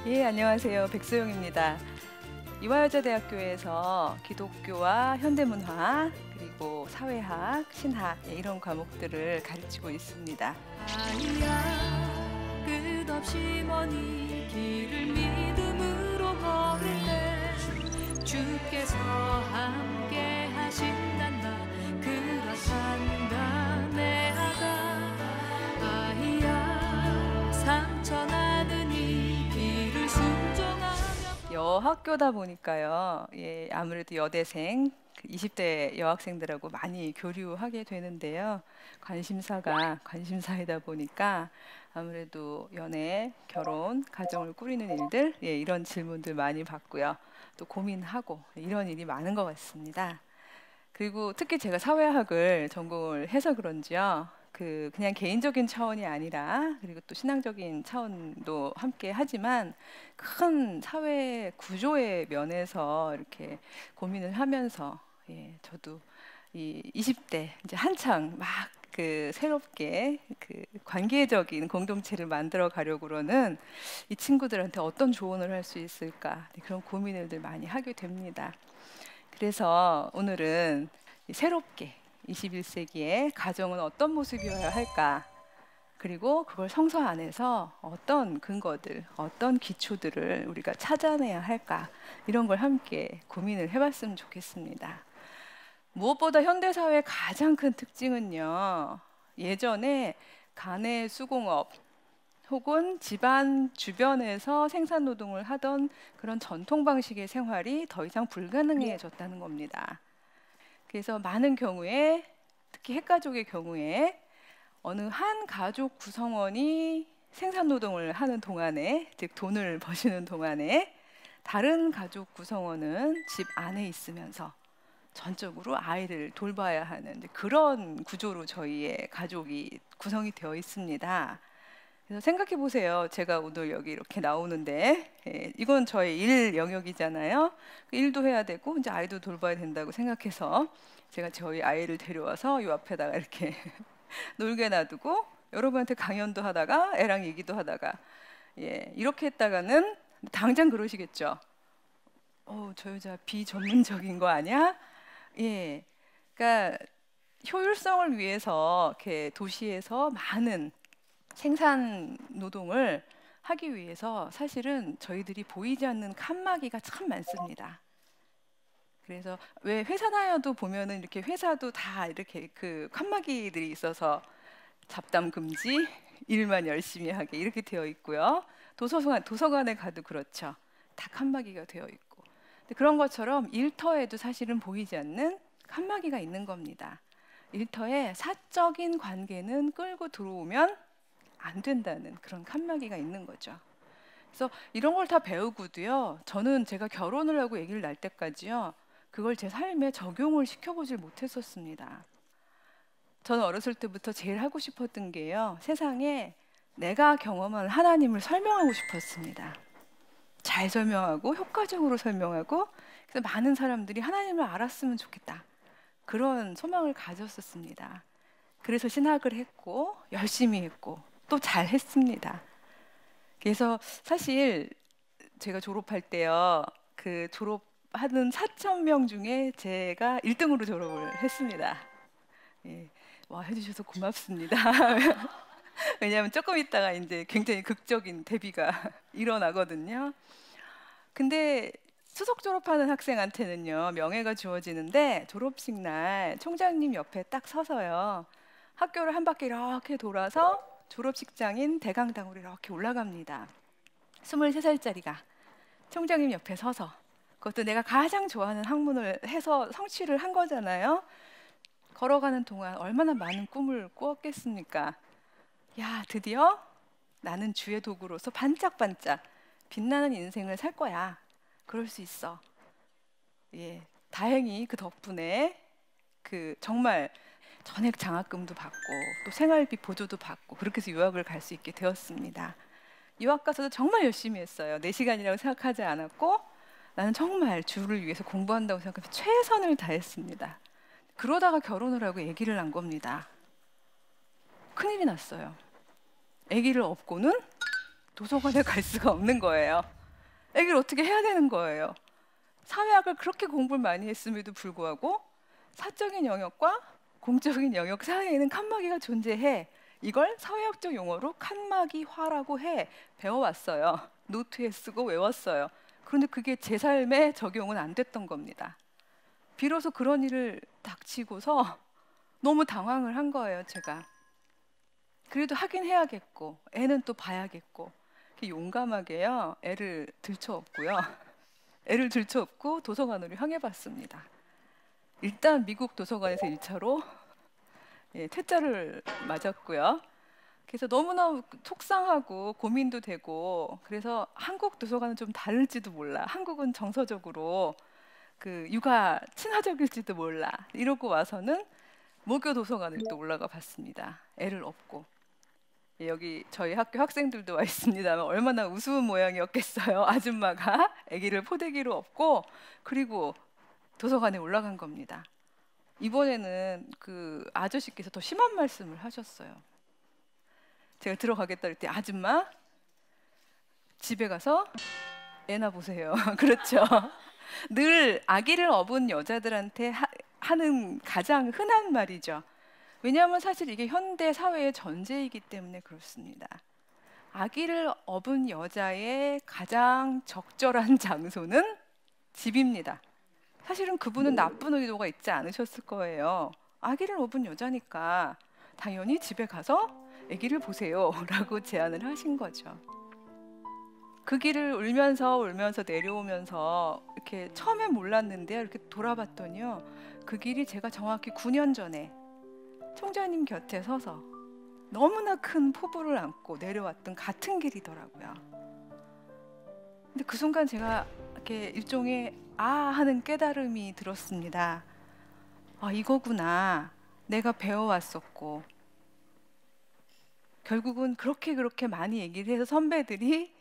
예, 안녕하세요. 백소영입니다. 이화여자대학교에서 기독교와 현대문화, 그리고 사회학, 신학 이런 과목들을 가르치고 있습니다. 아이야 끝없이 먼 이 길을 믿음으로 걸을 때 주께서 함께 하신단다. 그렇단다 내 아가. 아이야 상처 나는 이 길을 순종하며. 여학교다 보니까요. 예, 아무래도 여대생, 20대 여학생들하고 많이 교류하게 되는데요. 관심사이다 보니까 아무래도 연애, 결혼, 가정을 꾸리는 일들, 예, 이런 질문들 많이 받고요. 또 고민하고 이런 일이 많은 것 같습니다. 그리고 특히 제가 사회학을 전공을 해서 그런지요. 그냥 개인적인 차원이 아니라, 그리고 또 신앙적인 차원도 함께 하지만 큰 사회 구조의 면에서 이렇게 고민을 하면서, 예, 저도 이 20대 이제 한창 막 새롭게 관계적인 공동체를 만들어 가려고는 이 친구들한테 어떤 조언을 할 수 있을까, 네, 그런 고민을 늘 많이 하게 됩니다. 그래서 오늘은 새롭게 21세기의 가정은 어떤 모습이어야 할까? 그리고 그걸 성서 안에서 어떤 근거들, 어떤 기초들을 우리가 찾아내야 할까? 이런 걸 함께 고민을 해봤으면 좋겠습니다. 무엇보다 현대사회의 가장 큰 특징은요. 예전에 가내 수공업 혹은 집안 주변에서 생산 노동을 하던 그런 전통 방식의 생활이 더 이상 불가능해졌다는 겁니다. 그래서 많은 경우에, 특히 핵가족의 경우에 어느 한 가족 구성원이 생산 노동을 하는 동안에, 즉 돈을 버시는 동안에 다른 가족 구성원은 집 안에 있으면서 전적으로 아이를 돌봐야 하는 그런 구조로 저희의 가족이 구성이 되어 있습니다. 그래서 생각해 보세요. 제가 오늘 여기 이렇게 나오는데, 예, 이건 저의 일 영역이잖아요. 일도 해야 되고 이제 아이도 돌봐야 된다고 생각해서 제가 저희 아이를 데려와서 이 앞에다가 이렇게 놀게 놔두고 여러분한테 강연도 하다가 애랑 얘기도 하다가, 예, 이렇게 했다가는 당장 그러시겠죠. 저 여자 비전문적인 거 아니야? 예. 그러니까 효율성을 위해서 이렇게 도시에서 많은 생산 노동을 하기 위해서 사실은 저희들이 보이지 않는 칸막이가 참 많습니다. 그래서 왜 회사 다녀도 보면은 이렇게 회사도 다 이렇게 칸막이들이 있어서 잡담 금지, 일만 열심히 하게 이렇게 되어 있고요. 도서관에 가도 그렇죠. 다 칸막이가 되어 있고. 근데 그런 것처럼 일터에도 사실은 보이지 않는 칸막이가 있는 겁니다. 일터에 사적인 관계는 끌고 들어오면 안 된다는 그런 칸막이가 있는 거죠. 그래서 이런 걸 다 배우고도요. 저는 제가 결혼을 하고 아기를 낳을 때까지요. 그걸 제 삶에 적용을 시켜보질 못했었습니다. 저는 어렸을 때부터 제일 하고 싶었던 게요. 세상에 내가 경험한 하나님을 설명하고 싶었습니다. 잘 설명하고 효과적으로 설명하고, 그래서 많은 사람들이 하나님을 알았으면 좋겠다. 그런 소망을 가졌었습니다. 그래서 신학을 했고 열심히 했고 또 잘했습니다. 그래서 사실 제가 졸업할 때요. 졸업하는 4천 명 중에 제가 1등으로 졸업을 했습니다. 예. 와, 해주셔서 고맙습니다. 왜냐하면 조금 있다가 이제 굉장히 극적인 대비가 일어나거든요. 근데 수석 졸업하는 학생한테는요, 명예가 주어지는데 졸업식 날 총장님 옆에 딱 서서요. 학교를 한 바퀴 이렇게 돌아서 졸업식장인 대강당으로 이렇게 올라갑니다. 23살짜리가 총장님 옆에 서서, 그것도 내가 가장 좋아하는 학문을 해서 성취를 한 거잖아요. 걸어가는 동안 얼마나 많은 꿈을 꾸었겠습니까? 야, 드디어 나는 주의 도구로서 반짝반짝 빛나는 인생을 살 거야. 그럴 수 있어. 예, 다행히 그 덕분에 정말 전액 장학금도 받고 또 생활비 보조도 받고 그렇게 해서 유학을 갈 수 있게 되었습니다. 유학 가서도 정말 열심히 했어요. 4시간이라고 생각하지 않았고 나는 정말 주를 위해서 공부한다고 생각해서 최선을 다했습니다. 그러다가 결혼을 하고 아기를 낳은 겁니다. 큰일이 났어요. 아기를 업고는 도서관에 갈 수가 없는 거예요. 애기를 어떻게 해야 되는 거예요. 사회학을 그렇게 공부를 많이 했음에도 불구하고 사적인 영역과 공적인 영역 사이에는 칸막이가 존재해. 이걸 사회학적 용어로 칸막이화라고 해. 배워왔어요. 노트에 쓰고 외웠어요. 그런데 그게 제 삶에 적용은 안 됐던 겁니다. 비로소 그런 일을 닥치고서 너무 당황을 한 거예요, 제가. 그래도 하긴 해야겠고, 애는 또 봐야겠고, 용감하게요, 애를 들쳐업고요. 애를 들쳐업고 도서관으로 향해 봤습니다. 일단 미국 도서관에서 1차로 퇴짜를 맞았고요. 그래서 너무나 속상하고 고민도 되고, 그래서 한국 도서관은 좀 다를지도 몰라. 한국은 정서적으로 그 육아 친화적일지도 몰라. 이러고 와서는 모교 도서관을 또 올라가 봤습니다. 애를 업고. 여기 저희 학교 학생들도 와 있습니다만 얼마나 우스운 모양이었겠어요. 아줌마가 아기를 포대기로 업고 그리고 도서관에 올라간 겁니다. 이번에는 그 아저씨께서 더 심한 말씀을 하셨어요. 제가 들어가겠다 그랬더니 아줌마 집에 가서 애나 보세요. 그렇죠. 늘 아기를 업은 여자들한테 하는 가장 흔한 말이죠. 왜냐하면 사실 이게 현대 사회의 전제이기 때문에 그렇습니다. 아기를 업은 여자의 가장 적절한 장소는 집입니다. 사실은 그분은 나쁜 의도가 있지 않으셨을 거예요. 아기를 업은 여자니까 당연히 집에 가서 아기를 보세요 라고 제안을 하신 거죠. 그 길을 울면서 내려오면서 이렇게 처음엔 몰랐는데 이렇게 돌아봤더니요, 그 길이 제가 정확히 9년 전에 총장님 곁에 서서 너무나 큰 포부를 안고 내려왔던 같은 길이더라고요. 근데 그 순간 제가 이렇게 일종의 아 하는 깨달음이 들었습니다. 아, 이거구나. 내가 배워왔었고 결국은 그렇게 많이 얘기를 해서 선배들이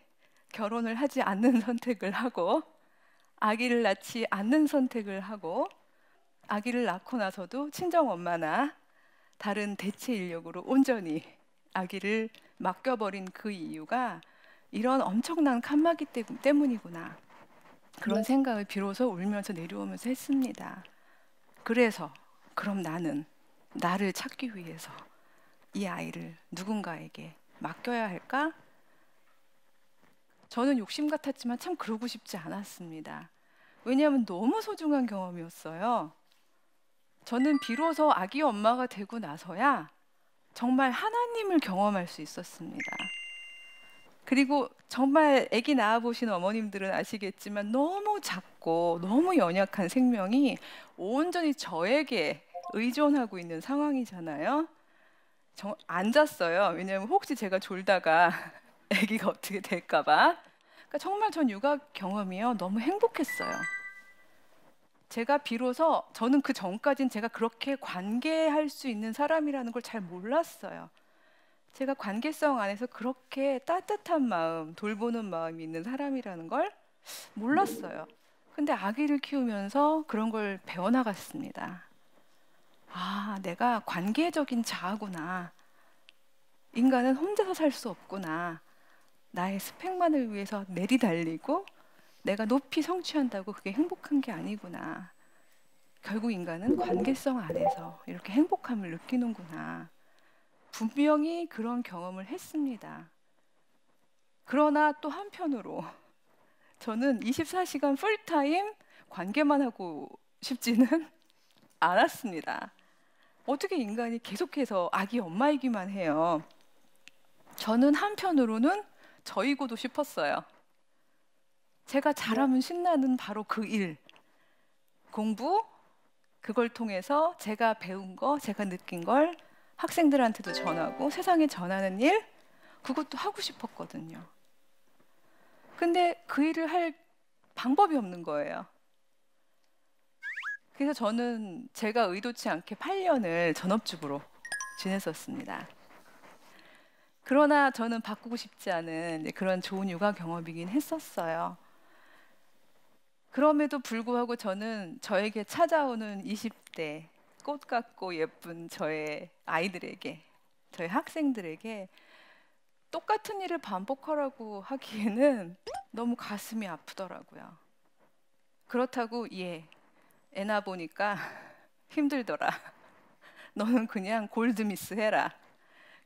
결혼을 하지 않는 선택을 하고 아기를 낳지 않는 선택을 하고 아기를 낳고 나서도 친정엄마나 다른 대체 인력으로 온전히 아기를 맡겨버린 그 이유가 이런 엄청난 칸막이 때문이구나. 그런 생각을 비로소 울면서 내려오면서 했습니다. 그래서 그럼 나는 나를 찾기 위해서 이 아이를 누군가에게 맡겨야 할까? 저는 욕심 같았지만 참 그러고 싶지 않았습니다. 왜냐하면 너무 소중한 경험이었어요. 저는 비로소 아기 엄마가 되고 나서야 정말 하나님을 경험할 수 있었습니다. 그리고 정말 아기 낳아보신 어머님들은 아시겠지만 너무 작고 너무 연약한 생명이 온전히 저에게 의존하고 있는 상황이잖아요. 앉았어요. 왜냐하면 혹시 제가 졸다가 아기가 어떻게 될까 봐. 그러니까 정말 전 육아 경험이요, 너무 행복했어요. 제가 비로소 저는 그 전까진 제가 그렇게 관계할 수 있는 사람이라는 걸 잘 몰랐어요. 제가 관계성 안에서 그렇게 따뜻한 마음, 돌보는 마음이 있는 사람이라는 걸 몰랐어요. 근데 아기를 키우면서 그런 걸 배워나갔습니다. 아, 내가 관계적인 자아구나. 인간은 혼자서 살 수 없구나. 나의 스펙만을 위해서 내리달리고 내가 높이 성취한다고 그게 행복한 게 아니구나. 결국 인간은 관계성 안에서 이렇게 행복함을 느끼는구나. 분명히 그런 경험을 했습니다. 그러나 또 한편으로 저는 24시간 풀타임 관계만 하고 싶지는 않았습니다. 어떻게 인간이 계속해서 아기 엄마이기만 해요. 저는 한편으로는 저이고도 싶었어요. 제가 잘하면 신나는 바로 그 일, 공부, 그걸 통해서 제가 배운 거, 제가 느낀 걸 학생들한테도 전하고 세상에 전하는 일, 그것도 하고 싶었거든요. 근데 그 일을 할 방법이 없는 거예요. 그래서 저는 제가 의도치 않게 8년을 전업주부로 지냈었습니다. 그러나 저는 바꾸고 싶지 않은 그런 좋은 육아 경험이긴 했었어요. 그럼에도 불구하고 저는 저에게 찾아오는 20대 꽃 같고 예쁜 저의 아이들에게, 저의 학생들에게 똑같은 일을 반복하라고 하기에는 너무 가슴이 아프더라고요. 그렇다고 애 낳아 보니까 힘들더라. 너는 그냥 골드미스 해라.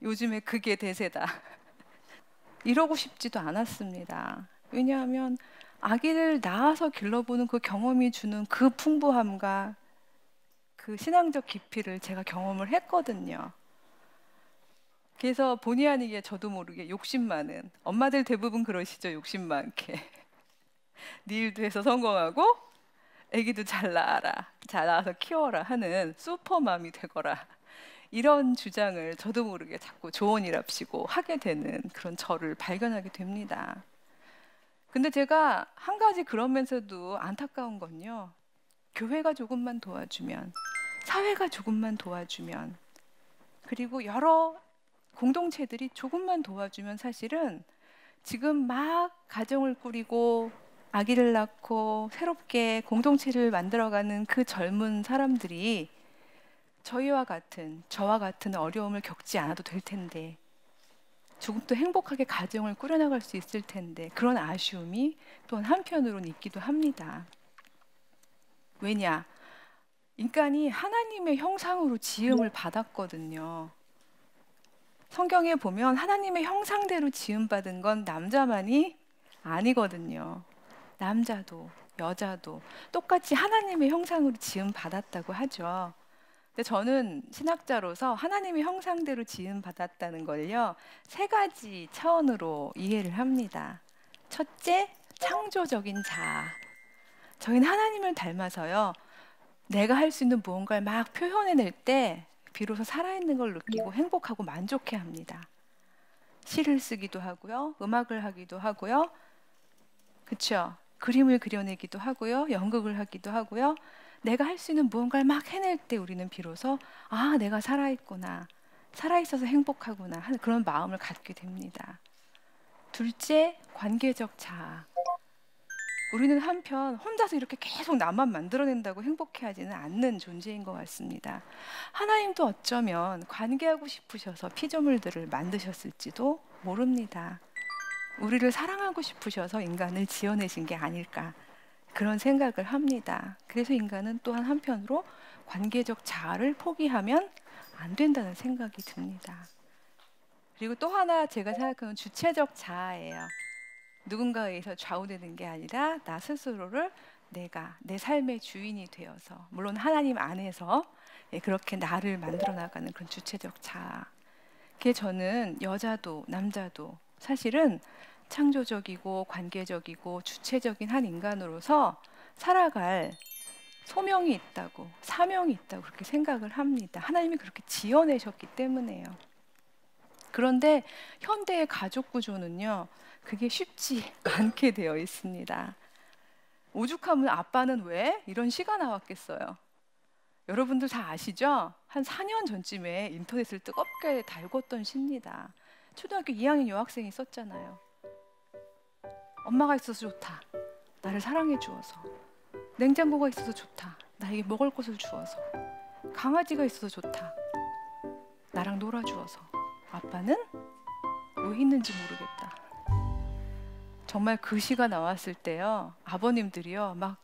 요즘에 그게 대세다. 이러고 싶지도 않았습니다. 왜냐하면 아기를 낳아서 길러보는 그 경험이 주는 그 풍부함과 그 신앙적 깊이를 제가 경험을 했거든요. 그래서 본의 아니게 저도 모르게 욕심 많은, 엄마들 대부분 그러시죠, 욕심 많게. 네 일도 해서 성공하고 아기도 잘 낳아라, 잘 낳아서 키워라 하는 슈퍼맘이 되거라, 이런 주장을 저도 모르게 자꾸 조언이랍시고 하게 되는 그런 저를 발견하게 됩니다. 근데 제가 한 가지 그러면서도 안타까운 건요, 교회가 조금만 도와주면, 사회가 조금만 도와주면, 그리고 여러 공동체들이 조금만 도와주면 사실은 지금 막 가정을 꾸리고 아기를 낳고 새롭게 공동체를 만들어가는 그 젊은 사람들이 저와 같은 어려움을 겪지 않아도 될 텐데, 조금 더 행복하게 가정을 꾸려나갈 수 있을 텐데, 그런 아쉬움이 또한 한편으로는 있기도 합니다. 왜냐? 인간이 하나님의 형상으로 지음을 받았거든요. 성경에 보면 하나님의 형상대로 지음받은 건 남자만이 아니거든요. 남자도 여자도 똑같이 하나님의 형상으로 지음받았다고 하죠. 근데 저는 신학자로서 하나님의 형상대로 지음받았다는 걸요, 세 가지 차원으로 이해를 합니다. 첫째, 창조적인 자아. 저희는 하나님을 닮아서요, 내가 할 수 있는 무언가를 막 표현해낼 때 비로소 살아있는 걸 느끼고 행복하고 만족해 합니다. 시를 쓰기도 하고요, 음악을 하기도 하고요, 그렇죠? 그림을 그려내기도 하고요, 연극을 하기도 하고요. 내가 할 수 있는 무언가를 막 해낼 때 우리는 비로소 내가 살아있구나, 살아있어서 행복하구나 하는 그런 마음을 갖게 됩니다. 둘째, 관계적 자아. 우리는 한편 혼자서 이렇게 계속 나만 만들어낸다고 행복해하지는 않는 존재인 것 같습니다. 하나님도 어쩌면 관계하고 싶으셔서 피조물들을 만드셨을지도 모릅니다. 우리를 사랑하고 싶으셔서 인간을 지어내신 게 아닐까, 그런 생각을 합니다. 그래서 인간은 또한 한편으로 관계적 자아를 포기하면 안 된다는 생각이 듭니다. 그리고 또 하나 제가 생각하는 주체적 자아예요. 누군가에 의해서 좌우되는 게 아니라 나 스스로를 내가 내 삶의 주인이 되어서, 물론 하나님 안에서 그렇게 나를 만들어 나가는 그런 주체적 자아. 그게 저는 여자도 남자도 사실은 창조적이고 관계적이고 주체적인 한 인간으로서 살아갈 소명이 있다고, 사명이 있다고 그렇게 생각을 합니다. 하나님이 그렇게 지어내셨기 때문에요. 그런데 현대의 가족 구조는요, 그게 쉽지 않게 되어 있습니다. 오죽하면 아빠는 왜? 이런 시가 나왔겠어요. 여러분들 다 아시죠? 한 4년 전쯤에 인터넷을 뜨겁게 달궜던 시입니다. 초등학교 2학년 여학생이 썼잖아요. 엄마가 있어서 좋다, 나를 사랑해 주어서. 냉장고가 있어서 좋다, 나에게 먹을 것을 주어서. 강아지가 있어서 좋다, 나랑 놀아주어서. 아빠는 왜 있는지 모르겠다. 정말 그 시가 나왔을 때요, 아버님들이요 막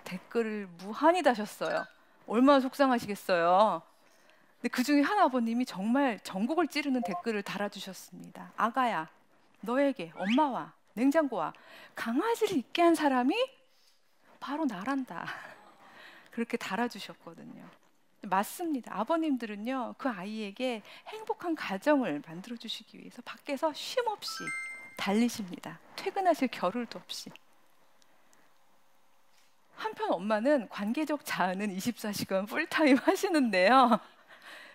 댓글을 무한히 다셨어요. 얼마나 속상하시겠어요. 근데 그 중에 한 아버님이 정말 전국을 찌르는 댓글을 달아주셨습니다. 아가야, 너에게 엄마와 냉장고와 강아지를 있게 한 사람이 바로 나란다. 그렇게 달아주셨거든요. 맞습니다. 아버님들은요, 그 아이에게 행복한 가정을 만들어주시기 위해서 밖에서 쉼없이 달리십니다. 퇴근하실 겨를도 없이. 한편 엄마는 관계적 자아는 24시간 풀타임 하시는데요,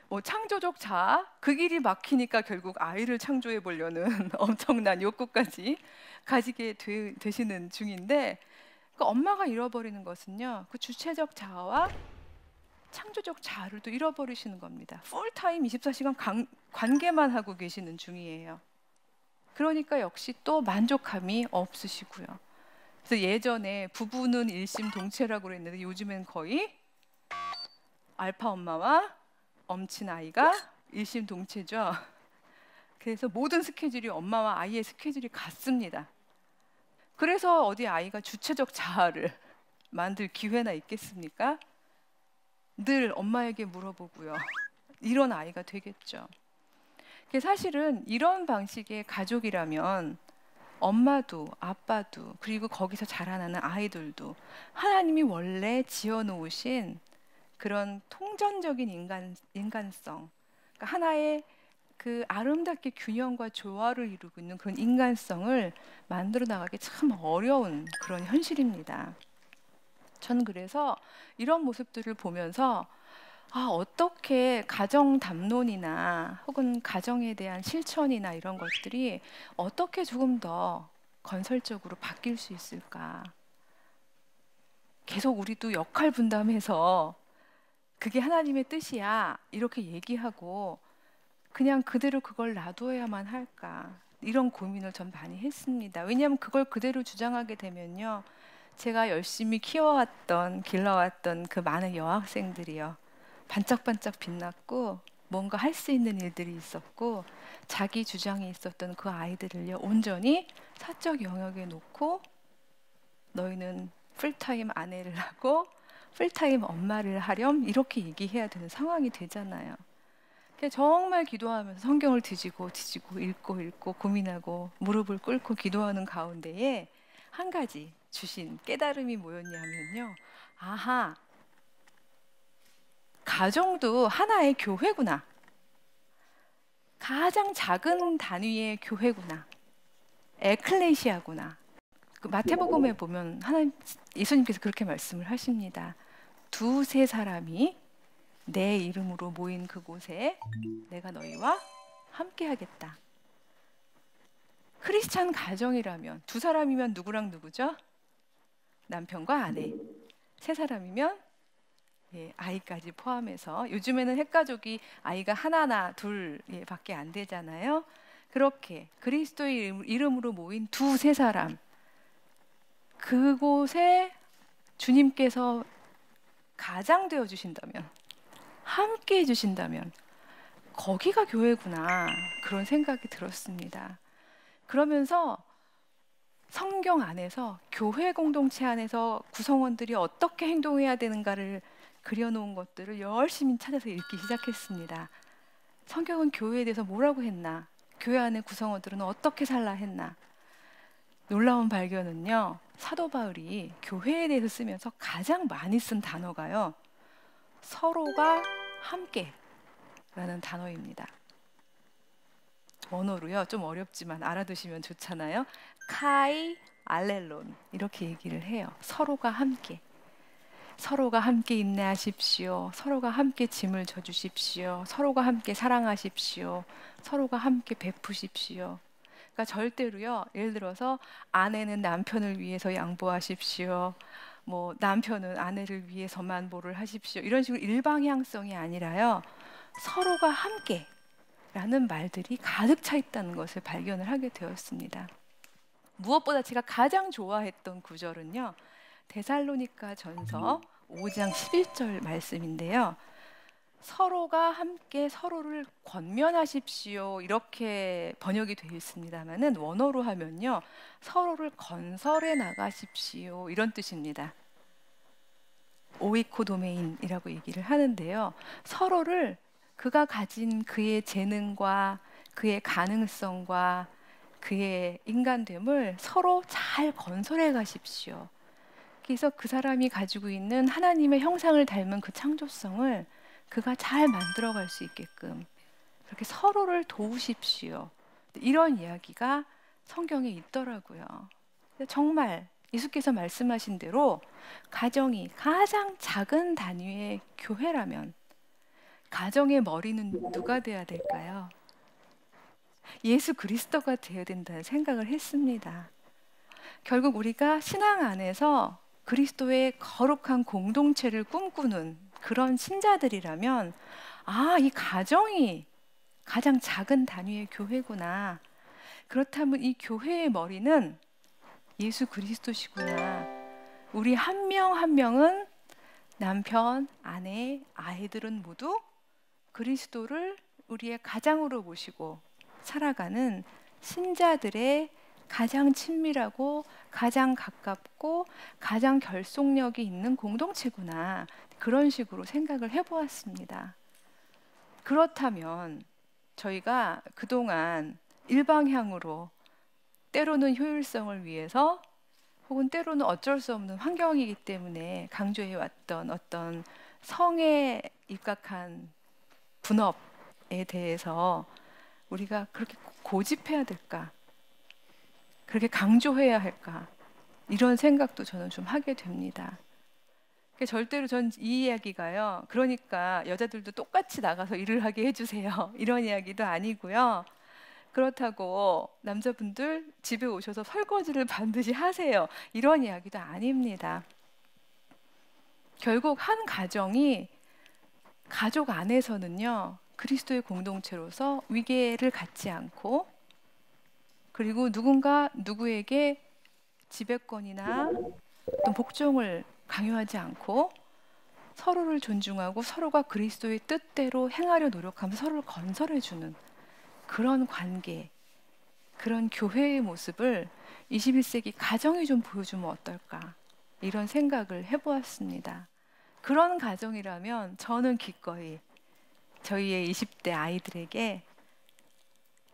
뭐 창조적 자아, 그 길이 막히니까 결국 아이를 창조해 보려는 엄청난 욕구까지 가지게 되시는 중인데, 그 엄마가 잃어버리는 것은요, 그 주체적 자아와 창조적 자아를 또 잃어버리시는 겁니다. 풀타임 24시간 관계만 하고 계시는 중이에요. 그러니까 역시 또 만족함이 없으시고요. 그래서 예전에 부부는 일심동체라고 그랬는데 요즘엔 거의 알파 엄마와 엄친 아이가 일심동체죠. 그래서 모든 스케줄이 엄마와 아이의 스케줄이 같습니다. 그래서 어디 아이가 주체적 자아를 만들 기회나 있겠습니까? 늘 엄마에게 물어보고요. 이런 아이가 되겠죠. 사실은 이런 방식의 가족이라면 엄마도 아빠도 그리고 거기서 자라나는 아이들도 하나님이 원래 지어놓으신 그런 통전적인 인간성, 그러니까 하나의 그 아름답게 균형과 조화를 이루고 있는 그런 인간성을 만들어 나가기 참 어려운 그런 현실입니다. 저는 그래서 이런 모습들을 보면서 어떻게 가정 담론이나 혹은 가정에 대한 실천이나 이런 것들이 어떻게 조금 더 건설적으로 바뀔 수 있을까? 계속 우리도 역할 분담해서 그게 하나님의 뜻이야 이렇게 얘기하고 그냥 그대로 그걸 놔둬야만 할까? 이런 고민을 전 많이 했습니다. 왜냐하면 그걸 그대로 주장하게 되면요, 제가 열심히 키워왔던 길러왔던 그 많은 여학생들이요, 반짝반짝 빛났고 뭔가 할 수 있는 일들이 있었고 자기 주장이 있었던 그 아이들을요 온전히 사적 영역에 놓고 너희는 풀타임 아내를 하고 풀타임 엄마를 하렴 이렇게 얘기해야 되는 상황이 되잖아요. 정말 기도하면서 성경을 뒤지고 읽고 고민하고 무릎을 꿇고 기도하는 가운데에 한 가지 주신 깨달음이 뭐였냐면요, 아하, 가정도 하나의 교회구나. 가장 작은 단위의 교회구나. 에클레시아구나. 그 마태복음에 보면 예수님께서 그렇게 말씀을 하십니다. 두세 사람이 내 이름으로 모인 그곳에 내가 너희와 함께 하겠다. 크리스찬 가정이라면 두 사람이면 누구랑 누구죠? 남편과 아내. 세 사람이면 아이까지 포함해서, 요즘에는 핵가족이 아이가 하나나 둘 밖에 안 되잖아요. 그렇게 그리스도의 이름으로 모인 두세 사람, 그곳에 주님께서 가장 되어 주신다면, 함께 해주신다면 거기가 교회구나, 그런 생각이 들었습니다. 그러면서 성경 안에서 교회 공동체 안에서 구성원들이 어떻게 행동해야 되는가를 그려놓은 것들을 열심히 찾아서 읽기 시작했습니다. 성경은 교회에 대해서 뭐라고 했나? 교회 안의 구성원들은 어떻게 살라 했나? 놀라운 발견은요, 사도 바울이 교회에 대해서 쓰면서 가장 많이 쓴 단어가요, 서로가 함께 라는 단어입니다. 원어로요, 좀 어렵지만 알아두시면 좋잖아요. 카이 알렐론, 이렇게 얘기를 해요. 서로가 함께. 서로가 함께 인내하십시오. 서로가 함께 짐을 져주십시오. 서로가 함께 사랑하십시오. 서로가 함께 베푸십시오. 그러니까 절대로요, 예를 들어서 아내는 남편을 위해서 양보하십시오. 뭐 남편은 아내를 위해서만 뭐를 하십시오. 이런 식으로 일방향성이 아니라요, 서로가 함께 라는 말들이 가득 차 있다는 것을 발견을 하게 되었습니다. 무엇보다 제가 가장 좋아했던 구절은요, 데살로니가 전서 5장 11절 말씀인데요, 서로가 함께 서로를 권면하십시오 이렇게 번역이 되어 있습니다만은 원어로 하면요, 서로를 건설해 나가십시오 이런 뜻입니다. 오이코도메인이라고 얘기를 하는데요, 서로를 그가 가진 그의 재능과 그의 가능성과 그의 인간됨을 서로 잘 건설해 가십시오. 그래서 그 사람이 가지고 있는 하나님의 형상을 닮은 그 창조성을 그가 잘 만들어갈 수 있게끔 그렇게 서로를 도우십시오. 이런 이야기가 성경에 있더라고요. 정말 예수께서 말씀하신 대로 가정이 가장 작은 단위의 교회라면 가정의 머리는 누가 돼야 될까요? 예수 그리스도가 되어야 된다는 생각을 했습니다. 결국 우리가 신앙 안에서 그리스도의 거룩한 공동체를 꿈꾸는 그런 신자들이라면, 이 가정이 가장 작은 단위의 교회구나. 그렇다면 이 교회의 머리는 예수 그리스도시구나. 우리 한 명 한 명은 남편, 아내, 아이들은 모두 그리스도를 우리의 가장으로 모시고 살아가는 신자들의 가장 친밀하고 가장 가깝고 가장 결속력이 있는 공동체구나. 그런 식으로 생각을 해보았습니다. 그렇다면 저희가 그동안 일방향으로 때로는 효율성을 위해서 혹은 때로는 어쩔 수 없는 환경이기 때문에 강조해왔던 어떤 성에 입각한 분업에 대해서 우리가 그렇게 고집해야 될까? 그렇게 강조해야 할까? 이런 생각도 저는 좀 하게 됩니다. 절대로 전 이 이야기가요. 그러니까 여자들도 똑같이 나가서 일을 하게 해주세요. 이런 이야기도 아니고요. 그렇다고 남자분들 집에 오셔서 설거지를 반드시 하세요. 이런 이야기도 아닙니다. 결국 한 가정이 가족 안에서는요. 그리스도의 공동체로서 위계를 갖지 않고 그리고 누군가 누구에게 지배권이나 어떤 복종을 강요하지 않고 서로를 존중하고 서로가 그리스도의 뜻대로 행하려 노력하면서 서로를 건설해주는 그런 관계, 그런 교회의 모습을 21세기 가정이 좀 보여주면 어떨까 이런 생각을 해보았습니다. 그런 가정이라면 저는 기꺼이 저희의 20대 아이들에게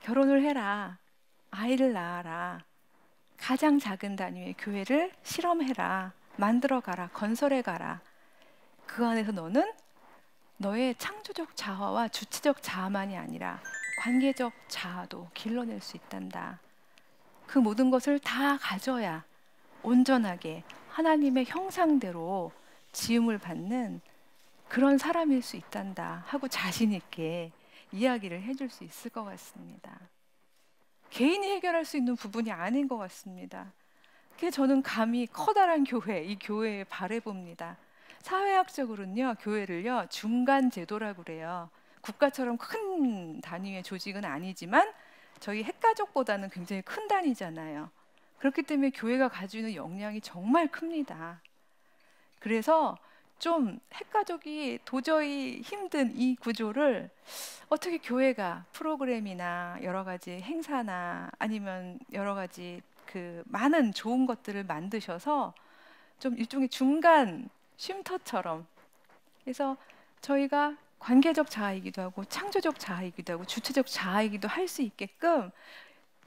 결혼을 해라, 아이를 낳아라, 가장 작은 단위의 교회를 실험해라, 만들어가라, 건설해가라. 그 안에서 너는 너의 창조적 자아와 주체적 자아만이 아니라 관계적 자아도 길러낼 수 있단다. 그 모든 것을 다 가져야 온전하게 하나님의 형상대로 지음을 받는 그런 사람일 수 있단다 하고 자신 있게 이야기를 해줄 수 있을 것 같습니다. 개인이 해결할 수 있는 부분이 아닌 것 같습니다. 그래서 저는 감히 커다란 교회, 이 교회에 바라봅니다. 사회학적으로는요, 교회를요 중간 제도라고 그래요. 국가처럼 큰 단위의 조직은 아니지만 저희 핵가족보다는 굉장히 큰 단위잖아요. 그렇기 때문에 교회가 가지고 있는 역량이 정말 큽니다. 그래서 좀 핵가족이 도저히 힘든 이 구조를 어떻게 교회가 프로그램이나 여러 가지 행사나 아니면 여러 가지 그 많은 좋은 것들을 만드셔서 좀 일종의 중간 쉼터처럼 그래서 저희가 관계적 자아이기도 하고 창조적 자아이기도 하고 주체적 자아이기도 할 수 있게끔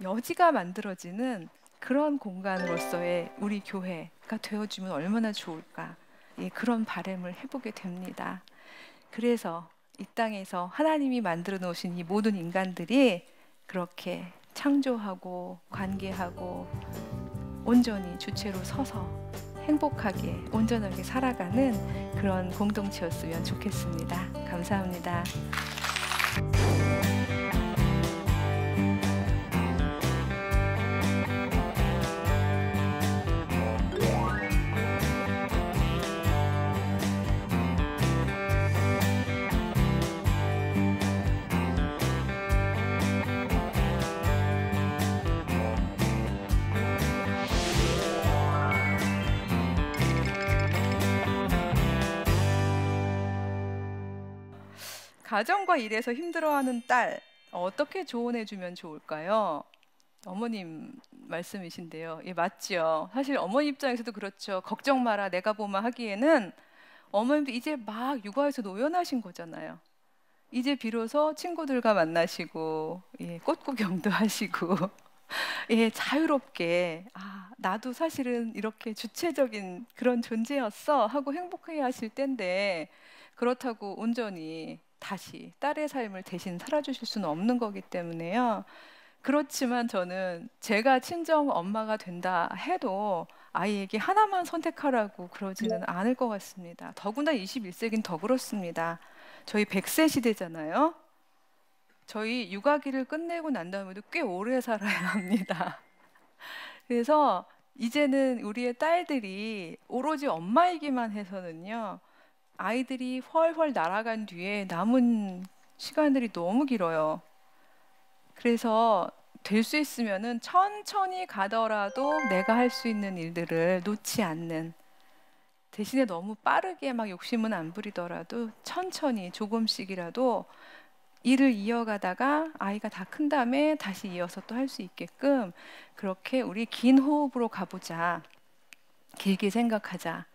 여지가 만들어지는 그런 공간으로서의 우리 교회가 되어주면 얼마나 좋을까. 예, 그런 바람을 해보게 됩니다. 그래서 이 땅에서 하나님이 만들어 놓으신 이 모든 인간들이 그렇게 창조하고 관계하고 온전히 주체로 서서 행복하게 온전하게 살아가는 그런 공동체였으면 좋겠습니다. 감사합니다. 가정과 일에서 힘들어하는 딸 어떻게 조언해주면 좋을까요? 어머님 말씀이신데요. 예, 맞죠. 사실 어머니 입장에서도 그렇죠. 걱정 마라, 내가 보마 하기에는 어머님도 이제 막 육아에서 노연하신 거잖아요. 이제 비로소 친구들과 만나시고 예, 꽃 구경도 하시고 예, 자유롭게 나도 사실은 이렇게 주체적인 그런 존재였어 하고 행복해 하실 때인데 그렇다고 온전히 다시 딸의 삶을 대신 살아주실 수는 없는 거기 때문에요. 그렇지만 저는 제가 친정 엄마가 된다 해도 아이에게 하나만 선택하라고 그러지는 않을 것 같습니다. 더구나 21세기는 더 그렇습니다. 저희 100세 시대잖아요. 저희 육아기를 끝내고 난 다음에도 꽤 오래 살아야 합니다. 그래서 이제는 우리의 딸들이 오로지 엄마이기만 해서는요. 아이들이 훨훨 날아간 뒤에 남은 시간들이 너무 길어요. 그래서 될 수 있으면은 천천히 가더라도 내가 할 수 있는 일들을 놓지 않는 대신에 너무 빠르게 막 욕심은 안 부리더라도 천천히 조금씩이라도 일을 이어가다가 아이가 다 큰 다음에 다시 이어서 또 할 수 있게끔 그렇게 우리 긴 호흡으로 가보자. 길게 생각하자.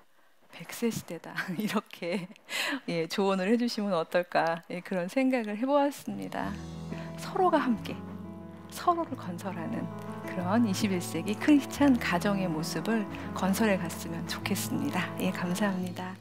100세 시대다. 이렇게 예, 조언을 해주시면 어떨까 예, 그런 생각을 해보았습니다. 서로가 함께 서로를 건설하는 그런 21세기 크리스찬 가정의 모습을 건설해 갔으면 좋겠습니다. 예, 감사합니다.